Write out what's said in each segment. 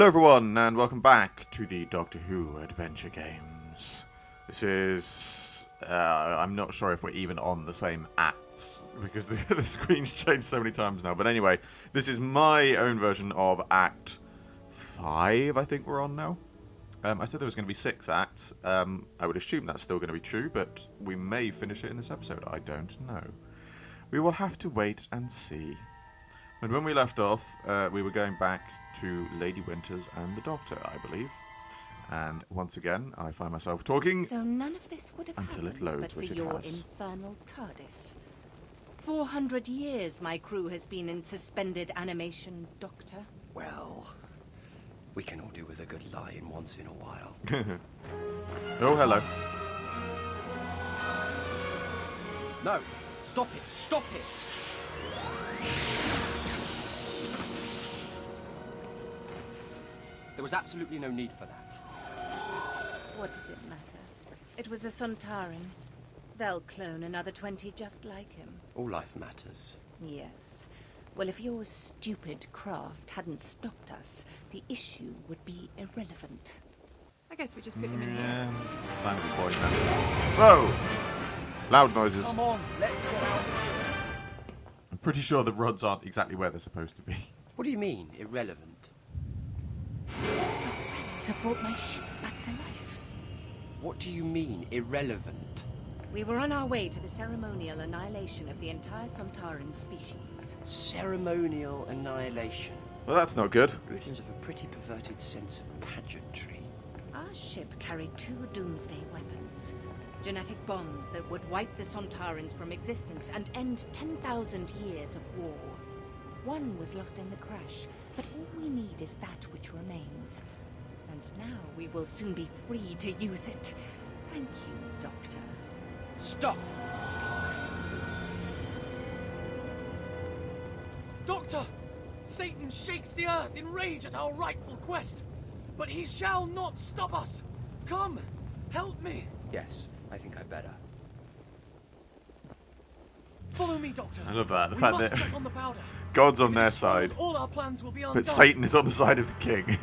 Hello everyone, and welcome back to the Doctor Who Adventure Games. This is... I'm not sure if we're even on the same acts, because the screen's changed so many times now. But anyway, this is my own version of Act 5, I think we're on now. I said there was going to be 6 acts. I would assume that's still going to be true, but we may finish it in this episode. I don't know. We will have to wait and see. And when we left off, we were going back to Lady Winters and the Doctor, I believe. And once again, I find myself talking so none of this would have until it happened loads, but for which it your has. infernal TARDIS. 400 years my crew has been in suspended animation, Doctor. Well, we can all do with a good lie-in once in a while. Oh, hello. No! Stop it! Stop it! There was absolutely no need for that. What does it matter? It was a Sontaran. They'll clone another 20 just like him. All life matters. Yes. Well, if your stupid craft hadn't stopped us, the issue would be irrelevant. I guess we just put them in here. Yeah, kind of a point now. Whoa! Loud noises. Come on, let's get out. I'm pretty sure the rods aren't exactly where they're supposed to be. What do you mean, irrelevant? So brought my ship back to life. What do you mean, irrelevant? We were on our way to the ceremonial annihilation of the entire Sontaran species. Ceremonial annihilation. Well, that's not good. Routines of a pretty perverted sense of pageantry. Our ship carried 2 doomsday weapons. Genetic bombs that would wipe the Sontarans from existence and end 10,000 years of war. One was lost in the crash, but all we need is that which remains. And now we will soon be free to use it. Thank you, Doctor. Stop! Doctor! Satan shakes the earth in rage at our rightful quest. But he shall not stop us. Come, help me. Yes, I think I better. Follow me, Doctor. I love that. The We fact must that check on the powder. God's on If it their is spoiled, side, all our plans will be undone. but Satan is on the side of the king.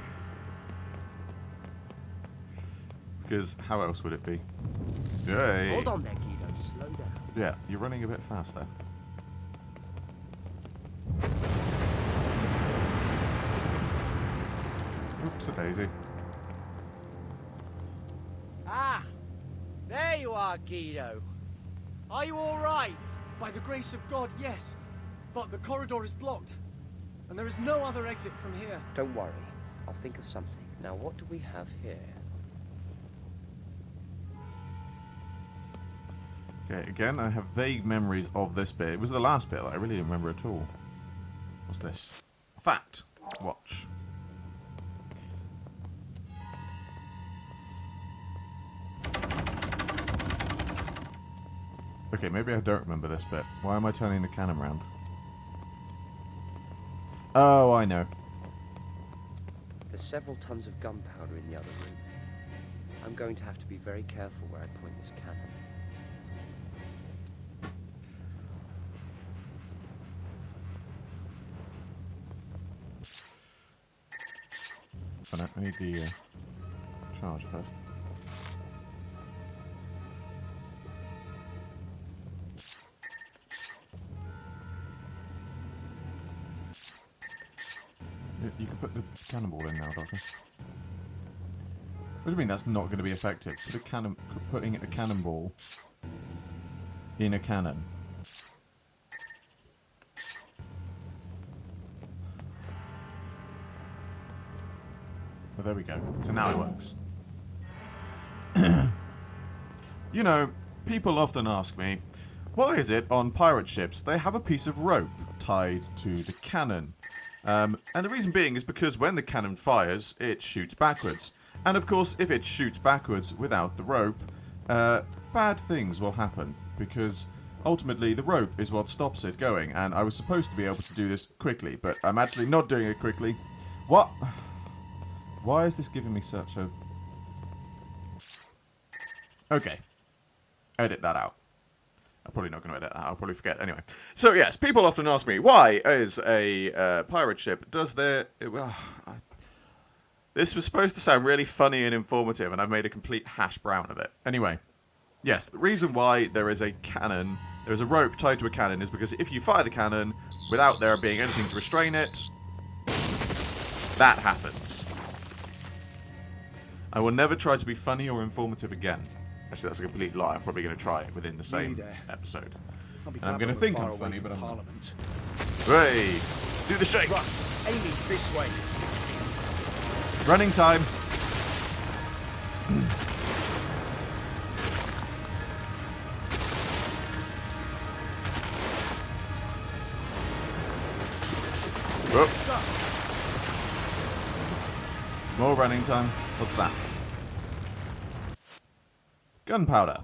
Because how else would it be? Yay. Hold on there, Guido. Slow down. Yeah, you're running a bit fast there. Oops, a daisy. Ah! There you are, Guido. Are you all right? By the grace of God, yes. But the corridor is blocked. And there is no other exit from here. Don't worry. I'll think of something. Now, what do we have here? Okay, again, I have vague memories of this bit. It was the last bit that I really didn't remember at all. What's this? Fact. Watch. Okay, maybe I don't remember this bit. Why am I turning the cannon round? Oh, I know. There's several tons of gunpowder in the other room. I'm going to have to be very careful where I point this cannon. Oh no, I need the charge first. You can put the cannonball in now, Doctor. What do you mean that's not going to be effective? Putting a cannonball in a cannon. Well, there we go. So now it works. You know, people often ask me, why is it on pirate ships they have a piece of rope tied to the cannon? And the reason being is because when the cannon fires, it shoots backwards. And of course, if it shoots backwards without the rope, bad things will happen. Because ultimately, the rope is what stops it going. And I was supposed to be able to do this quickly, but I'm actually not doing it quickly. What? Why is this giving me such a... Okay. Edit that out. I'm probably not going to edit that. I'll probably forget. Anyway. So, yes, people often ask me, why is a pirate ship, does their... This was supposed to sound really funny and informative, and I've made a complete hash brown of it. Anyway, yes, the reason why there is a cannon, there is a rope tied to a cannon, is because if you fire the cannon without there being anything to restrain it, that happens. I will never try to be funny or informative again. Actually, that's a complete lie. I'm probably going to try it within the same episode. And I'm going to think I'm funny, but I'm not. Hey, do the shake. Right, Amy, this way. Running time. Whoop. More running time. What's that? Gunpowder.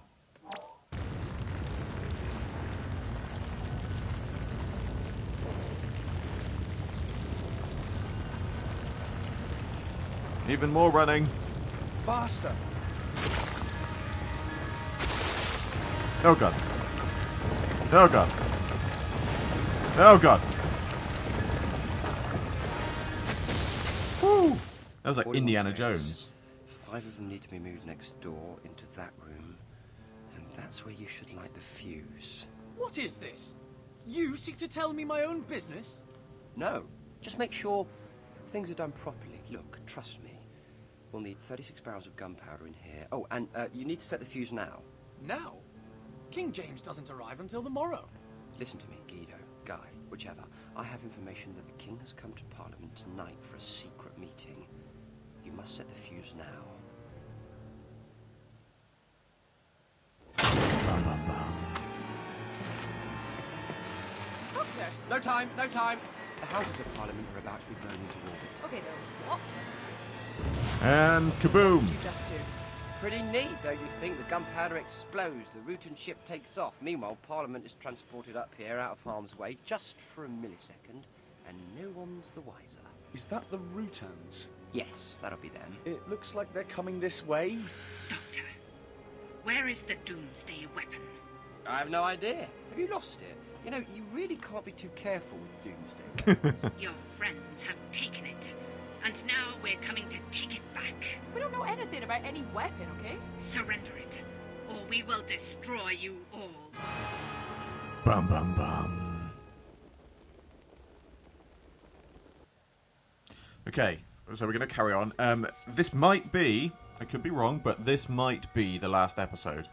Even more running. Faster. Oh god. Oh god. Oh god. Woo! That was like All in one Indiana place. Jones. 5 of them need to be moved next door into that room, and that's where you should light the fuse. What is this? You seek to tell me my own business? No, just make sure things are done properly. Look, trust me. We'll need 36 barrels of gunpowder in here. Oh, and you need to set the fuse now. Now? King James doesn't arrive until the morrow. Listen to me, Guido, Guy, whichever. I have information that the king has come to Parliament tonight for a secret meeting. You must set the fuse now. Bum, bum, bum. Doctor! No time, no time! The Houses of Parliament are about to be blown into orbit. Okay, though. What? And kaboom! You just do. Pretty neat, don't you think? The gunpowder explodes, the Rutan ship takes off. Meanwhile, Parliament is transported up here out of harm's way just for a millisecond, and no one's the wiser. Is that the Rutans? Yes, that'll be them. It looks like they're coming this way. Doctor, where is the doomsday weapon? I have no idea. Have you lost it? You know, you really can't be too careful with doomsday weapons. Your friends have taken it, and now we're coming to take it back. We don't know anything about any weapon, okay? Surrender it, or we will destroy you all. Bum bum bum. Okay, so we're going to carry on. This might be, I could be wrong, but this might be the last episode.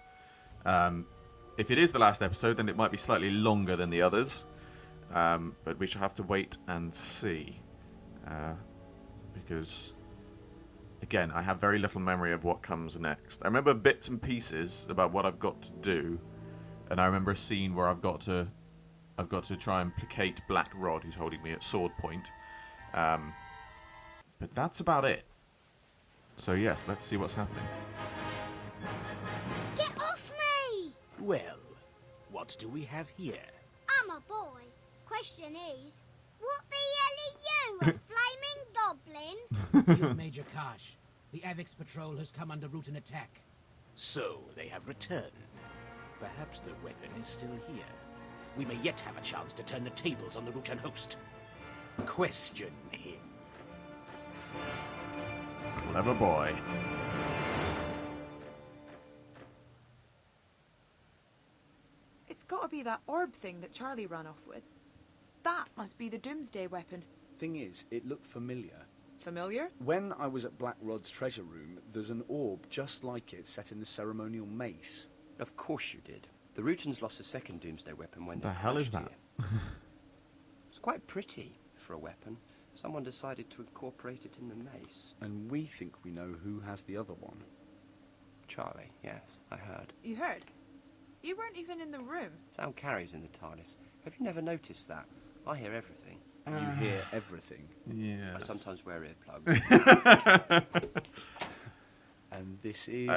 If it is the last episode, then it might be slightly longer than the others. But we shall have to wait and see. Because, again, I have very little memory of what comes next. I remember bits and pieces about what I've got to do. And I remember a scene where I've got to try and placate Black Rod, who's holding me at sword point. But that's about it. So yes, let's see what's happening. Get off me! Well, what do we have here? I'm a boy. Question is, what the hell are you, a flaming goblin? Field Major Kosh, the Avix patrol has come under Rutan attack. So they have returned. Perhaps the weapon is still here. We may yet have a chance to turn the tables on the Rutan host. Question him. Clever boy. It's gotta be that orb thing that Charlie ran off with. That must be the doomsday weapon. Thing is, it looked familiar. Familiar? When I was at Black Rod's treasure room, there's an orb just like it set in the ceremonial mace. Of course you did. The Rutans lost a second doomsday weapon when The they hell is crashed that? here. It's quite pretty for a weapon. Someone decided to incorporate it in the mace. And we think we know who has the other one. Charlie, yes, I heard. You heard? You weren't even in the room. Sound carries in the TARDIS. Have you never noticed that? I hear everything. You hear everything. I Yes. sometimes wear earplugs. And this is...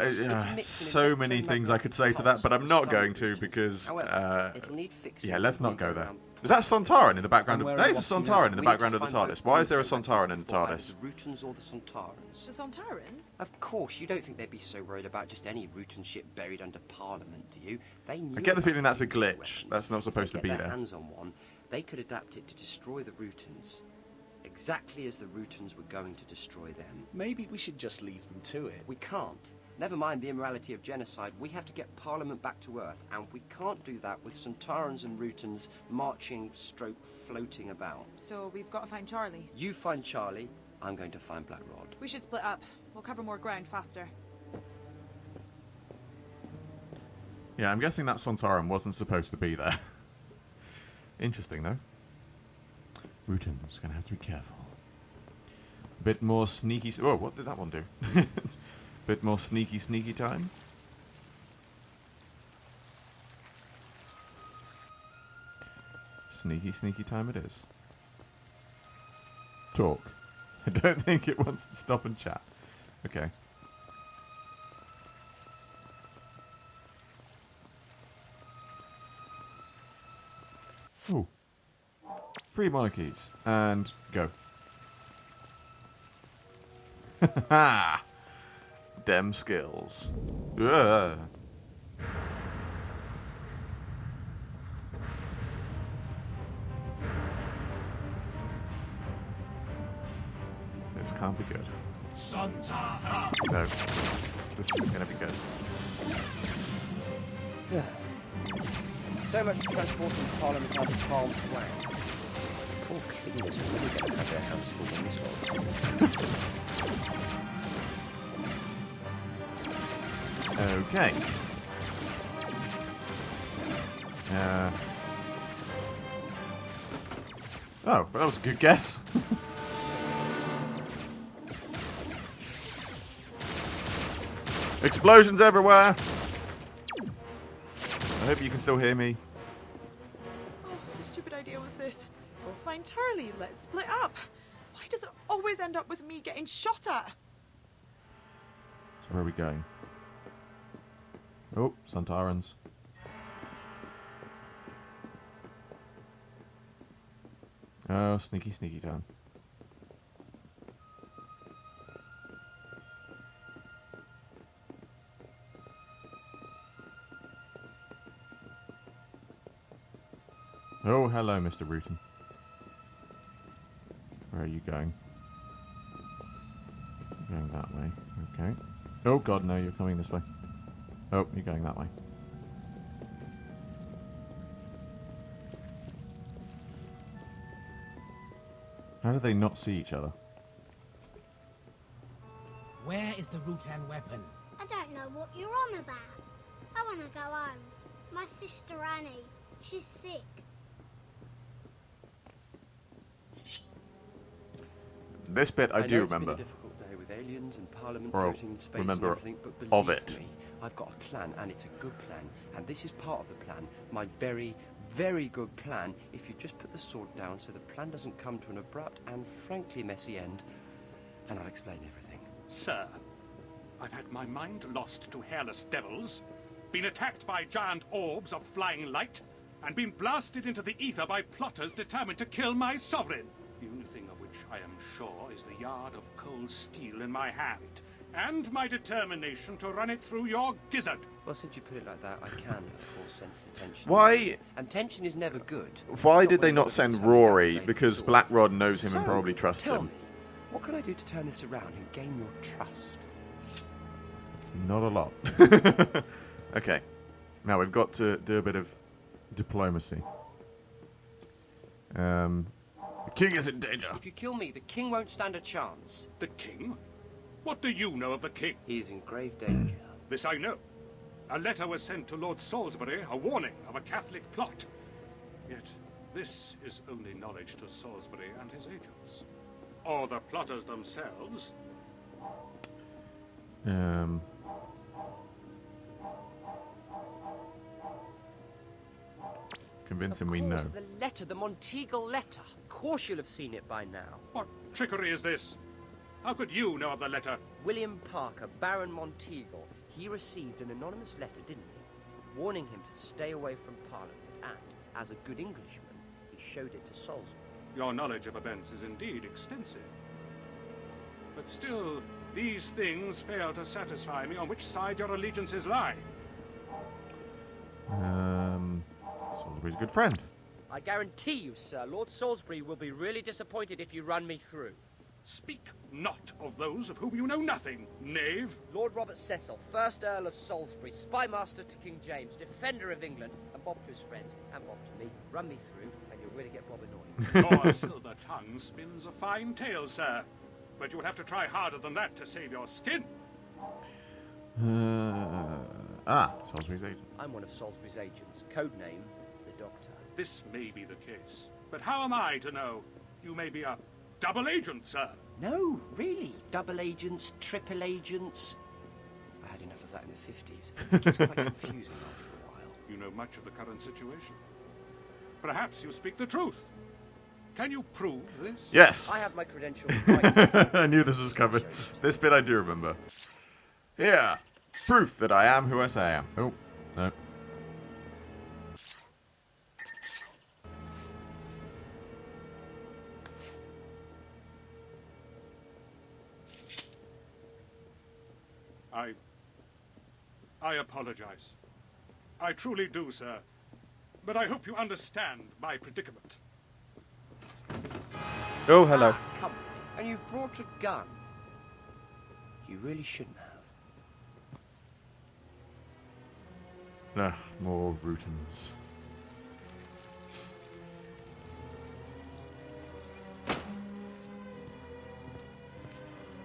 So many things I could say to that, but I'm not going to because... However, it'll need fixing. yeah, let's not go Moving there. around. Is that a Sontaran in the background? And Of, where there are is a we walking now? Sontaran in the We need background to of the find TARDIS. both Why is there a doomsday Sontaran weapons in the before either TARDIS? The Rutans or the Sontarans. The Sontarans? Of course, you don't think they'd be so worried about just any Rutan ship buried under Parliament, do you? They knew I get the about feeling that's a doomsday glitch. weapons. That's not supposed to If be they get there. their hands on one, they could adapt it to destroy the Rutans. exactly as the Rootons were going to destroy them. Maybe we should just leave them to it. We can't. Never mind the immorality of genocide, we have to get Parliament back to Earth, and we can't do that with Sontarans and Rootons marching stroke floating about. So we've got to find Charlie. You find Charlie, I'm going to find Black Rod. We should split up. We'll cover more ground faster. Yeah, I'm guessing that Sontaran wasn't supposed to be there. Interesting, though. Rooton's gonna have to be careful. A bit more sneaky... Oh, what did that one do? Bit more sneaky time. Sneaky time it is. Talk. I don't think it wants to stop and chat. Okay. Ooh. 3 monarchies. And go. Ha! Dem skills. Ugh. This can't be good. Sontaran! No. This is gonna be good. So much for transporting Parliament out of harm's way. Poor cleaners are really going to have their hands full on this one. Okay. Oh, that was a good guess. Explosions everywhere! I hope you can still hear me. Oh, what stupid idea was this? We'll find Charlie. Let's split up. Why does it always end up with me getting shot at? So where are we going? Oh, Sontarans. Oh, sneaky time. Oh, hello, Mr. Rooton. Where are you going? You're going that way. Okay. Oh, God, no, you're coming this way. Oh, you're going that way. How do they not see each other? Where is the Rutan weapon? I don't know what you're on about. I want to go home. My sister Annie, she's sick. This bit I do know it's remember. been a difficult day with aliens and Parliament Or floating in space remember and everything, but of believe it. me, I've got a plan, and it's a good plan. And this is part of the plan. My very, very good plan. If you just put the sword down so the plan doesn't come to an abrupt and frankly messy end, and I'll explain everything. Sir, I've had my mind lost to hairless devils, been attacked by giant orbs of flying light, and been blasted into the ether by plotters determined to kill my sovereign. The only thing of which I am sure is the yard of cold steel in my hand, and my determination to run it through your gizzard. Well, since you put it like that, I can, of course, sense the tension. Why? And tension is never good. Why Not did they when not you're send trying to Rory? upgrade Because the sword. Black Rod knows him and So, probably trusts tell him. me, what can I do to turn this around and gain your trust? Not a lot. Okay. Now we've got to do a bit of diplomacy. The king is in danger. If you kill me, the king won't stand a chance. The king? What do you know of the king? He is in grave danger. This I know. A letter was sent to Lord Salisbury, a warning of a Catholic plot. Yet, this is only knowledge to Salisbury and his agents. Or the plotters themselves. Convince him Of we course, know. the letter, the Monteagle letter. Of course you'll have seen it by now. What trickery is this? How could you know of the letter? William Parker, Baron Monteagle, he received an anonymous letter, didn't he? Warning him to stay away from Parliament, and, as a good Englishman, he showed it to Salisbury. Your knowledge of events is indeed extensive. But still, these things fail to satisfy me on which side your allegiances lie. Salisbury's a good friend. I guarantee you, sir, Lord Salisbury will be really disappointed if you run me through. Speak not of those of whom you know nothing, knave. Lord Robert Cecil, 1st Earl of Salisbury, spymaster to King James, defender of England, and Bob to his friends, and Bob to me. Run me through, and you'll really get Bob annoyed. Your silver tongue spins a fine tale, sir. But you will have to try harder than that to save your skin. Salisbury's agent. I'm one of Salisbury's agents. Codename, the Doctor. This may be the case. But how am I to know? You may be a double agent, sir. No, really. Double agents, triple agents. I had enough of that in the 50s. It gets quite confusing after a while. You know much of the current situation. Perhaps you speak the truth. Can you prove this? Yes. I have my credentials right. I knew this was coming. This bit I do remember. Here. Proof that I am who I say I am. Oh, no. I apologize. I truly do, sir. But I hope you understand my predicament. Oh, hello. Ah, come on. And you've brought a gun. You really shouldn't have. Ugh, more Rootons.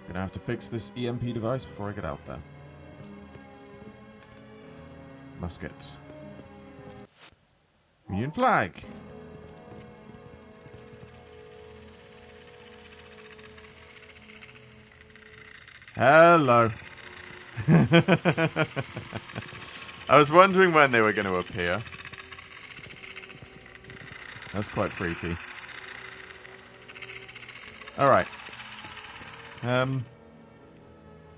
Gonna have to fix this EMP device before I get out there. Musket. Union flag. Hello. I was wondering when they were going to appear. That's quite freaky. Alright.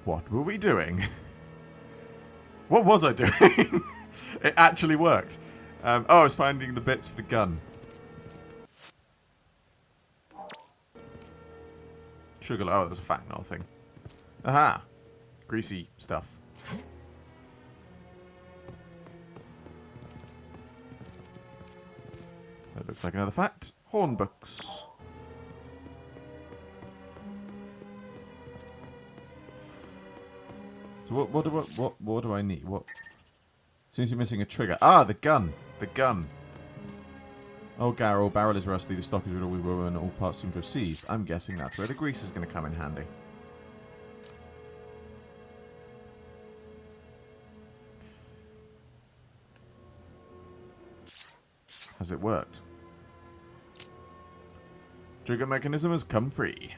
What were we doing? What was I doing? It actually worked. Oh, I was finding the bits for the gun. Sugar. Oh, there's a Facnol thing. Aha! Greasy stuff. That looks like another fact. Horn books. So what do I need? What? Seems to be missing a trigger. Ah, the gun. The gun. Oh, Garrel, barrel is rusty. The stock is where we were, and all parts seem to have seized. I'm guessing that's where the grease is going to come in handy. Has it worked? Trigger mechanism has come free.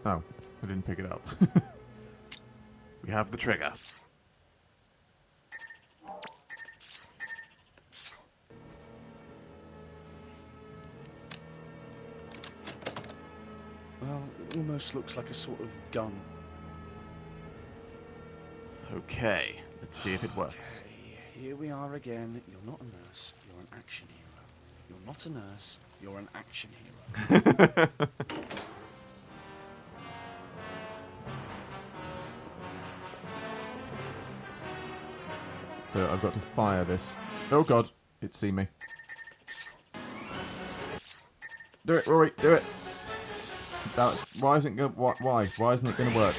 Oh, I didn't pick it up. We have the trigger. Well, it almost looks like a sort of gun. Okay, let's see if it works. Okay, here we are again. You're not a nurse, you're an action hero. You're not a nurse, you're an action hero. So I've got to fire this. Oh god, it's seen me. Do it, Rory, do it. Why isn't it gonna? Why isn't it gonna work?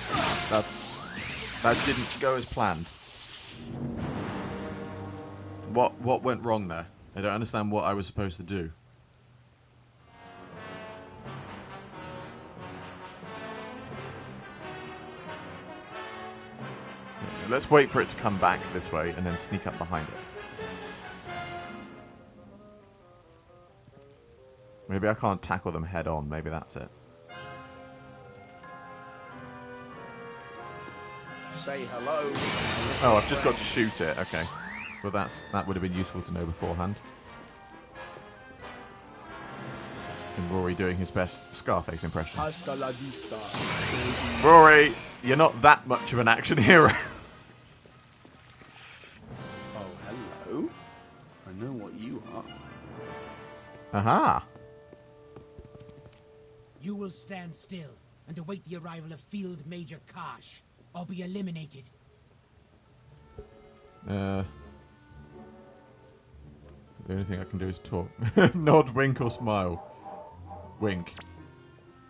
That didn't go as planned. What went wrong there? I don't understand what I was supposed to do. Let's wait for it to come back this way and then sneak up behind it. Maybe I can't tackle them head on. Maybe that's it. Say hello. Oh, I've just got to shoot it. Okay. Well, that would have been useful to know beforehand. And Rory doing his best Scarface impression. Hasta la vista. Rory, you're not that much of an action hero. Oh, hello. I know what you are. Aha. You will stand still and await the arrival of Field Major Karsh, or be eliminated. The only thing I can do is talk. Nod, wink, or smile. Wink.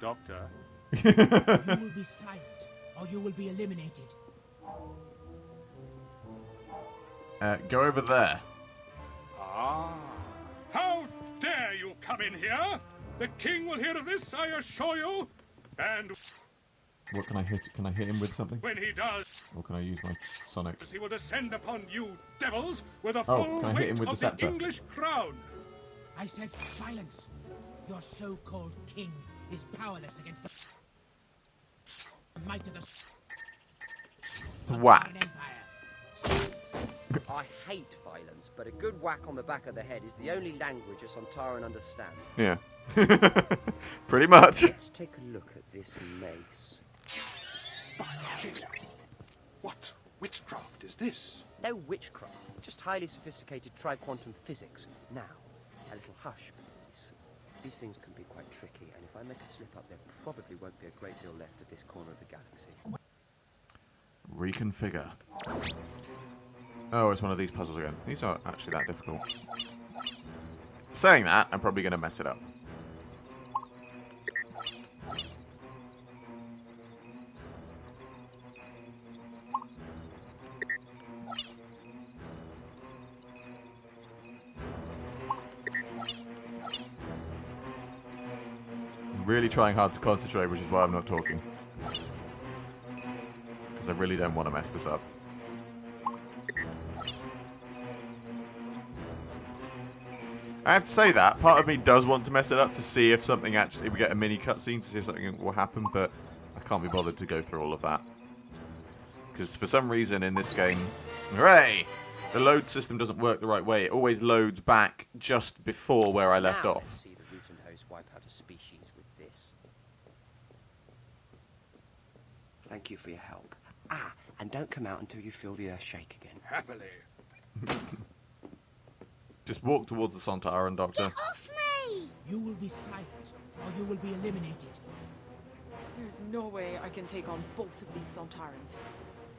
Doctor, You will be silent, or you will be eliminated. Go over there. Ah. How dare you come in here? The king will hear of this, I assure you. And What can I hit? Can I hit him with something? when he does, Or can I use my Sonic? he will descend upon you devils with a Oh, full can I hit him weight with the of scepter? the English crown. I said silence. Your so-called king is powerless against the might of the Thwack. Sontaran Empire. I hate violence, but a good whack on the back of the head is the only language a Sontaran understands. Yeah. Pretty much. Let's take a look at this mace. What witchcraft is this? No witchcraft, just highly sophisticated tri-quantum physics. Now, a little hush, please. These things can be quite tricky, and if I make a slip up, there probably won't be a great deal left of this corner of the galaxy. Reconfigure. Oh, it's one of these puzzles again. These aren't actually that difficult. Saying that, I'm probably going to mess it up. I'm really trying hard to concentrate, which is why I'm not talking. Because I really don't want to mess this up. I have to say that part of me does want to mess it up to see if something actually, we get a mini cutscene to see if something will happen, but I can't be bothered to go through all of that because for some reason in this game, hooray, the load system doesn't work the right way. It always loads back just before where I left Now off. Let's see the root and host wipe out a species with this. Thank you for your help. Ah, and don't come out until you feel the earth shake again. Happily. Just walk towards the Sontaran, Doctor. Off me! You will be silent, or you will be eliminated. There's no way I can take on both of these Sontarans.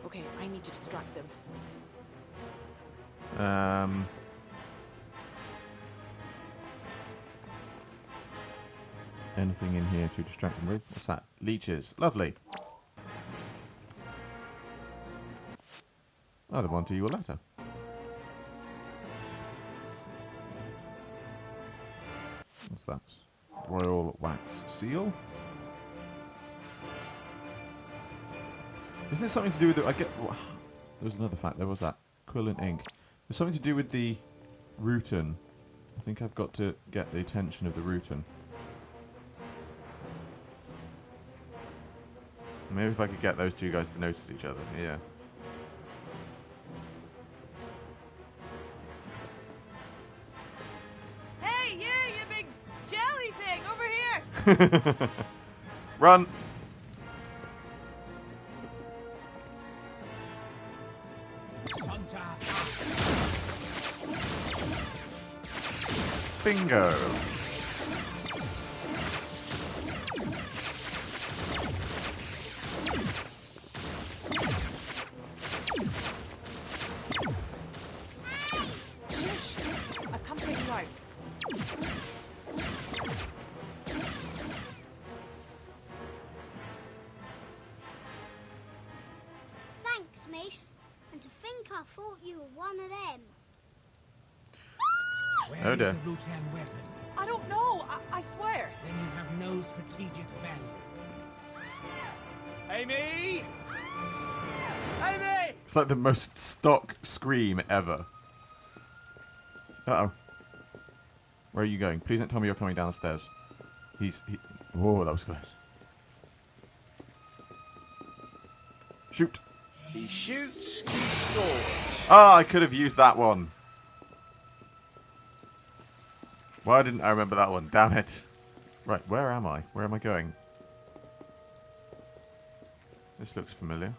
Okay, I need to distract them. Anything in here to distract them with? What's that? Leeches. Lovely. Oh, the one to your letter. What's that? Royal wax seal? Isn't this something to do with the... There was another fact. There was that. Quill and ink. There's something to do with the Rutan. I think I've got to get the attention of the Rutan. Maybe if I could get those two guys to notice each other. Yeah. Hey, you big jelly thing, over here! Run! Sontaran. Bingo! I've come to take you out. Thanks, miss. And to think I thought you were one of them. Where Oh is dear. the Rutan weapon? I don't know, I swear. Then you have no strategic value. Amy! Amy! It's like the most stock scream ever. Uh-oh. Where are you going? Please don't tell me you're coming downstairs. Whoa, that was close. Shoot. He shoots, he scores. Ah, I could have used that one. Why didn't I remember that one? Damn it. Right, where am I? Where am I going? This looks familiar.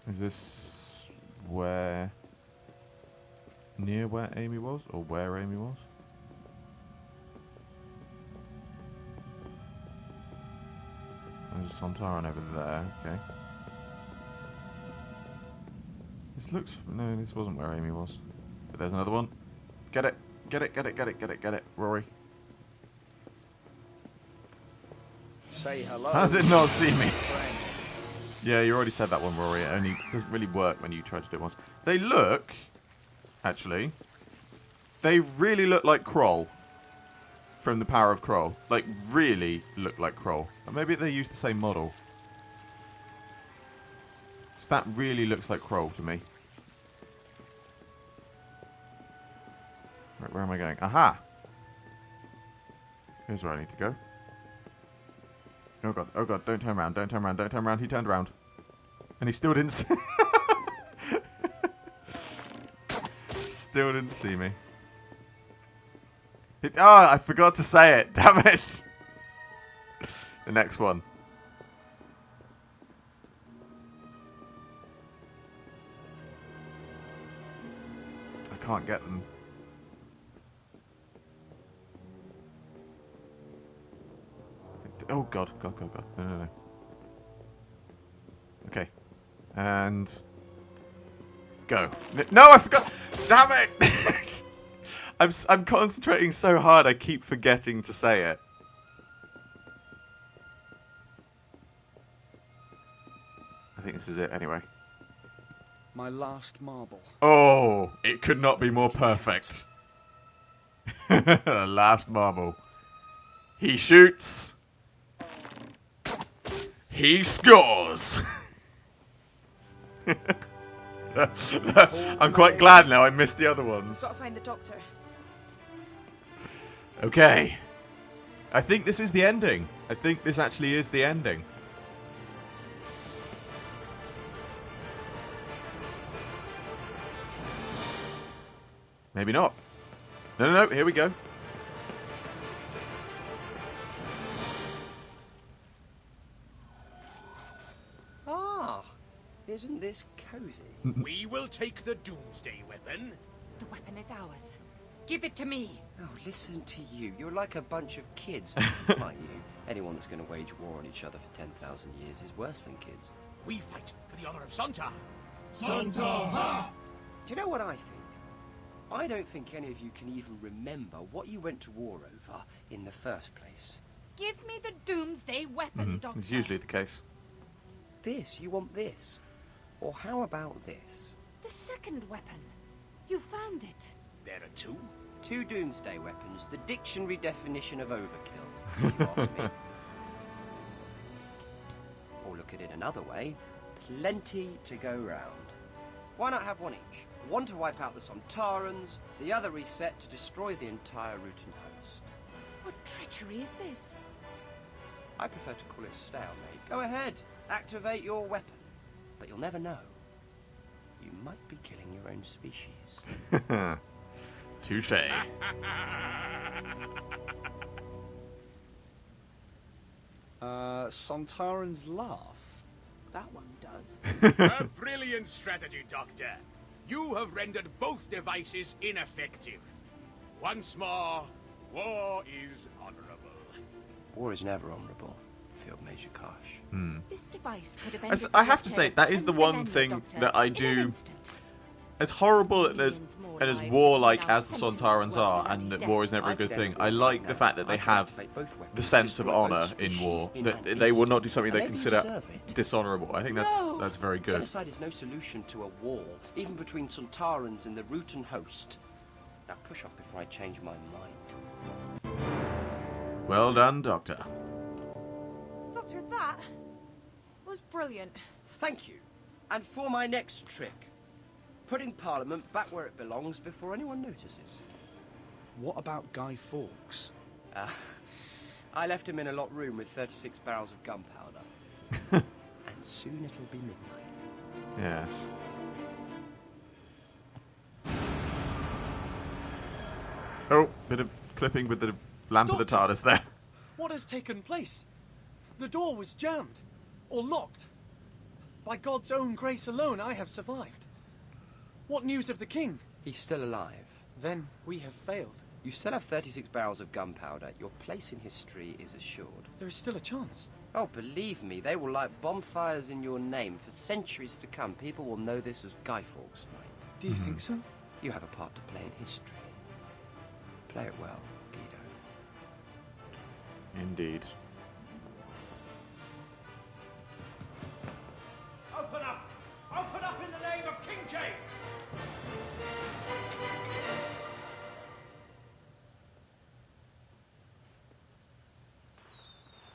Is this where... near where Amy was? Or where Amy was? There's a Sontaran over there. Okay. This looks... No, this wasn't where Amy was. But there's another one. Get it. Get it, get it, get it, get it, get it. Rory. Say hello. How does it not see me? Yeah, you already said that one, Rory. It only doesn't really work when you try to do it once. They look... Actually... They really look like Kroll. From The Power of Kroll. Like, really look like Kroll. Or maybe they use the same model. Because that really looks like Kroll to me. Right, where am I going? Aha! Here's where I need to go. Oh god, don't turn around, don't turn around, don't turn around. He turned around. And he still didn't see... Still didn't see me. Oh, I forgot to say it. Damn it. The next one. I can't get them. Oh god, god, god, god. No, no, no. Okay. And... Go. No, I forgot! Damn it! I'm concentrating so hard I keep forgetting to say it. I think this is it anyway. My last marble. Oh, it could not be more perfect. Last marble. He shoots. He scores. I'm quite glad now I missed the other ones. Gotta find the doctor. Okay. I think this is the ending. I think this actually is the ending. Maybe not. No, no, no. Here we go. Ah, isn't this cozy? We will take the Doomsday weapon. The weapon is ours. Give it to me. Oh, listen to you. You're like a bunch of kids. Aren't you? Anyone that's going to wage war on each other for 10,000 years is worse than kids. We fight for the honor of Sontar. Sontaran! Do you know what I think? I don't think any of you can even remember what you went to war over in the first place. Give me the Doomsday weapon, Doctor. It's usually the case. This? You want this? Or how about this? The second weapon. You found it. There are two. Two doomsday weapons, the dictionary definition of overkill, if you ask me. Or look at it another way, plenty to go round. Why not have one each? One to wipe out the Sontarans, the other reset to destroy the entire Rutan host. What treachery is this? I prefer to call it stalemate. Go ahead, activate your weapon. But you'll never know. You might be killing your own species. Touche. Sontaran's laugh. That one does. A brilliant strategy, Doctor. You have rendered both devices ineffective. Once more, war is honorable. War is never honorable, Field Major Kosh. This device could have I have to say, that is the one thing that I do... As horrible and as warlike as the Sontarans are, and that war is never a good thing, I like the fact that they have the sense of honour in war. That they will not do something they consider dishonourable. I think that's very good. Genocide is no solution to a war, even between Sontarans and the Rutan host. Now push off before I change my mind. Well done, Doctor. Doctor, that was brilliant. Thank you. And for my next trick, putting Parliament back where it belongs before anyone notices. What about Guy Fawkes? I left him in a locked room with 36 barrels of gunpowder. And soon it'll be midnight. Yes. Oh, bit of clipping with the lamp of the TARDIS there. What has taken place? The door was jammed, or locked. By God's own grace alone, I have survived. What news of the king? He's still alive. Then we have failed. You still have 36 barrels of gunpowder. Your place in history is assured. There is still a chance. Oh, believe me, they will light bonfires in your name for centuries to come. People will know this as Guy Fawkes Night. Do you think so? You have a part to play in history. Play it well, Guido. Indeed. Open up! Open up in the name of King James!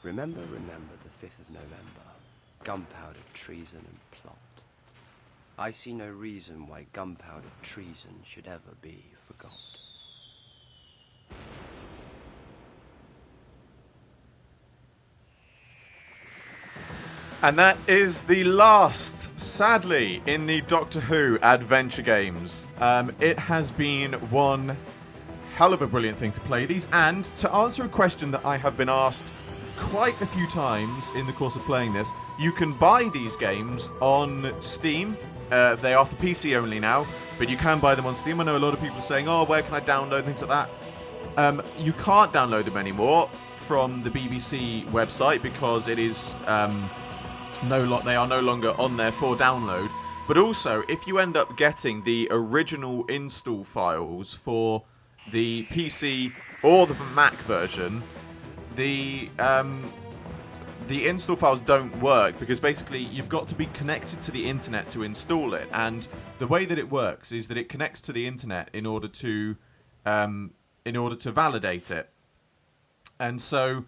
Remember the 5th of November. Gunpowder, treason, and plot. I see no reason why gunpowder treason should ever be forgot. And that is the last, sadly, in the Doctor Who adventure games. It has been one hell of a brilliant thing to play these, and to answer a question that I have been asked quite a few times in the course of playing this, you can buy these games on Steam. They are for PC only now, but you can buy them on Steam. I know a lot of people are saying, oh, where can I download things like that? You can't download them anymore from the BBC website because it is they are no longer on there for download. But also, if you end up getting the original install files for the PC or the Mac version, the install files don't work because basically you've got to be connected to the internet to install it, and the way that it works is that it connects to the internet in order to validate it. And so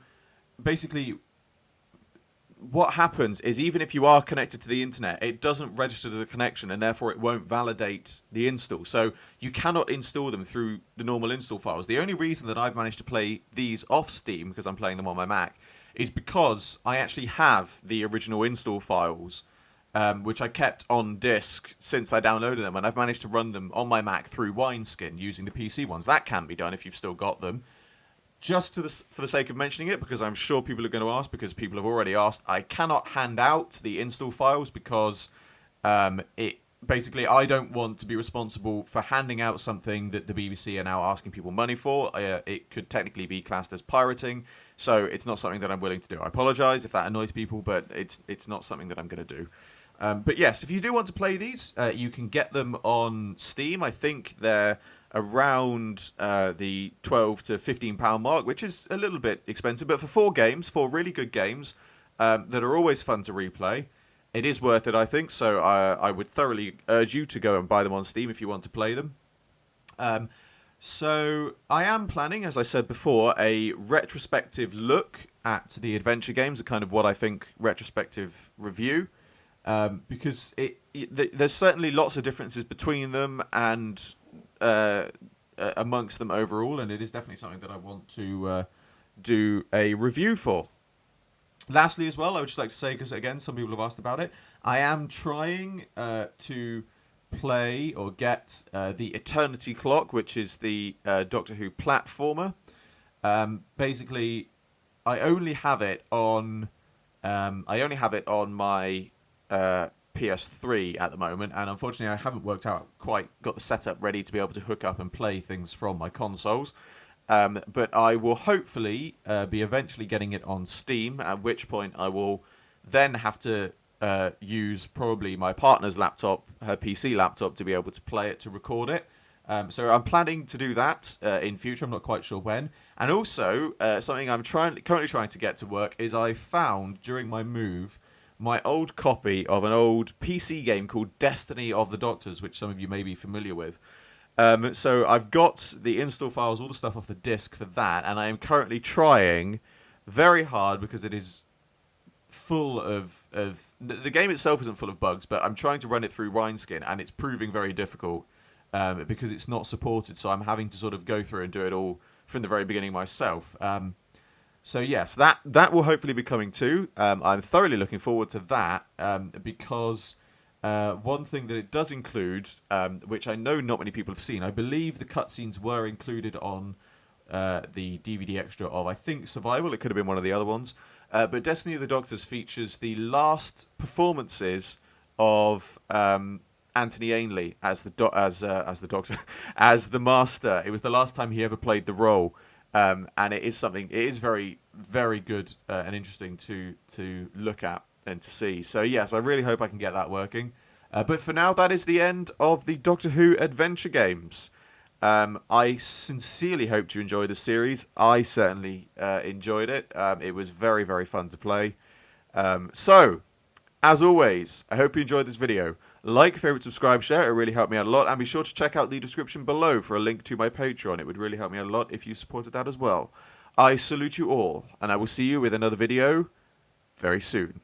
basically what happens is, even if you are connected to the internet, it doesn't register the connection, and therefore it won't validate the install. So you cannot install them through the normal install files. The only reason that I've managed to play these off Steam, because I'm playing them on my Mac, is because I actually have the original install files, which I kept on disk since I downloaded them, and I've managed to run them on my Mac through Wineskin using the PC ones. That can be done if you've still got them. Just for the sake of mentioning it, because I'm sure people are going to ask, because people have already asked, I cannot hand out the install files because basically I don't want to be responsible for handing out something that the BBC are now asking people money for. It could technically be classed as pirating, so it's not something that I'm willing to do. I apologise if that annoys people, but it's not something that I'm going to do. But yes, if you do want to play these, you can get them on Steam. I think they're around the £12 to £15 mark, which is a little bit expensive, but for 4 really good games that are always fun to replay, it is worth it, I think. So I would thoroughly urge you to go and buy them on Steam if you want to play them. So I am planning, as I said before, a retrospective look at the adventure games, a kind of what I think retrospective review, because there's certainly lots of differences between them and amongst them overall, and it is definitely something that I want to do a review for. Lastly as well, I would just like to say, because again some people have asked about it, I am trying to play or get the Eternity Clock, which is the Doctor Who platformer. Basically I only have it on my PS3 at the moment, and unfortunately I haven't got the setup ready to be able to hook up and play things from my consoles. But I will hopefully be eventually getting it on Steam, at which point I will then have to use probably my partner's laptop, her PC laptop, to be able to play it, to record it. So I'm planning to do that in future. I'm not quite sure when. And also, something I'm currently trying to get to work is I found during my move my old copy of an old PC game called Destiny of the Doctors, which some of you may be familiar with. So I've got the install files, all the stuff off the disc for that, and I am currently trying very hard, because it is full of the game itself isn't full of bugs, but I'm trying to run it through Wineskin, and it's proving very difficult because it's not supported, so I'm having to sort of go through and do it all from the very beginning myself. So yes, that will hopefully be coming too. I'm thoroughly looking forward to that, because one thing that it does include, which I know not many people have seen, I believe the cutscenes were included on the DVD extra of, I think, Survival. It could have been one of the other ones. But Destiny of the Doctors features the last performances of Anthony Ainley as the Doctor, as the Master. It was the last time he ever played the role. And it is very very good and interesting to look at and to see. So yes, I really hope I can get that working. But for now, that is the end of the Doctor Who adventure games. I sincerely hope you enjoyed the series. I certainly enjoyed it. It was very, very fun to play. So, as always, I hope you enjoyed this video. Like, favorite, subscribe, share. It really helped me out a lot. And be sure to check out the description below for a link to my Patreon. It would really help me out a lot if you supported that as well. I salute you all, and I will see you with another video very soon.